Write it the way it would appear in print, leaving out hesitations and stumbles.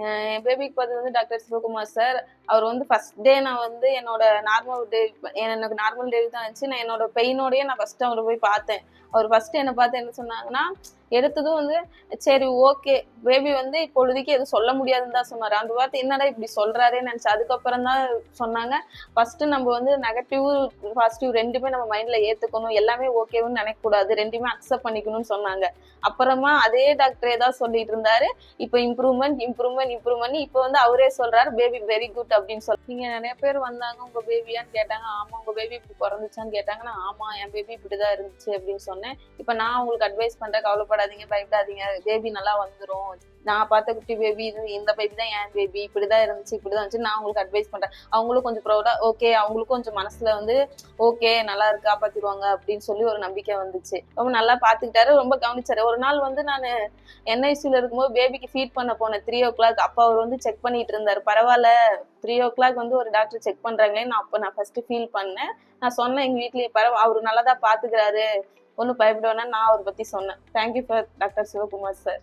என் பேபிக்கு பார்த்தது வந்து டாக்டர் சிவகுமார் சார். அவர் வந்து ஃபர்ஸ்ட் டே நான் வந்து என்னோட எனக்கு நார்மல் டெலிவரி தான் இருந்துச்சு. நான் என்னோட பெயினோடயே நான் ஃபர்ஸ்ட் அவரை போய் பார்த்தேன். அவர் ஃபர்ஸ்ட் என்னை பார்த்து என்ன சொன்னாங்கன்னா, எடுத்ததும் வந்து சரி ஓகே, பேபி வந்து இப்பொழுதைக்கு எதுவும் சொல்ல முடியாதுன்னு தான் சொன்னார். அந்த வார்த்தை என்னடா இப்படி சொல்றாரேன்னு நினைச்சு அதுக்கப்புறம் தான் சொன்னாங்க, ஃபர்ஸ்ட் நம்ம வந்து நெகட்டிவ் பாசிட்டிவ் ரெண்டுமே நம்ம மைண்ட்ல ஏத்துக்கணும், எல்லாமே ஓகேன்னு நினைக்கக்கூடாது, ரெண்டுமே அக்செப்ட் பண்ணிக்கணும்னு சொன்னாங்க. அப்புறமா அதே டாக்டரே தான் சொல்லிட்டு இருந்தாரு, இப்போ இம்ப்ரூவ்மெண்ட் இம்ப்ரூவ்மெண்ட் இம்ப்ரூவ்மெண்ட். இப்போ வந்து அவரே சொல்றாரு பேபி வெரி குட் அப்படின்னு சொல்லி. நீங்க நிறைய பேர் வந்தாங்க, உங்க பேபியான்னு கேட்டாங்க. ஆமா, உங்க பேபி இப்படி பிறந்துச்சான்னு கேட்டாங்க. நான் ஆமா, என் பேபி இப்படிதான் இருந்துச்சு அப்படின்னு சொன்னேன். இப்ப நான் உங்களுக்கு அட்வைஸ் பண்றேன், கவலைப்படாதீங்க, பயப்படாதீங்க, பேபி நல்லா வந்துரும். நான் பார்த்த குட்டி பேபி இது, இந்த பேபி தான் என் பேபி, இப்படிதான் இருந்துச்சு இப்படிதான் இருந்துச்சு, நான் உங்களுக்கு அட்வைஸ் பண்றேன். அவங்களும் கொஞ்சம் ப்ரௌடா ஓகே, அவங்களுக்கும் கொஞ்சம் மனசுல வந்து ஓகே நல்லா இருக்கு, காப்பாத்திடுவாங்க அப்படின்னு சொல்லி ஒரு நம்பிக்கை வந்துச்சு. ரொம்ப நல்லா பாத்துக்கிட்டாரு, ரொம்ப கவனிச்சாரு. ஒரு நாள் வந்து நான் என்ஐசியூல இருக்கும்போது பேபிக்கு ஃபீட் பண்ண போனேன் 3 o'clock. அப்ப அவர் வந்து செக் பண்ணிட்டு இருந்தாரு. பரவாயில்ல, 3 o'clock வந்து ஒரு டாக்டர் செக் பண்றாங்களேன்னு நான் ஃபர்ஸ்ட் ஃபீல் பண்ணேன். நான் சொன்னேன் எங்க வீட்லயே, அவரு நல்லாதான் பாத்துக்கிறாரு, ஒன்னும் பயப்பட வேணாம் நான் அவரை பத்தி சொன்னேன். Thank you for doctor Sivakumar sir.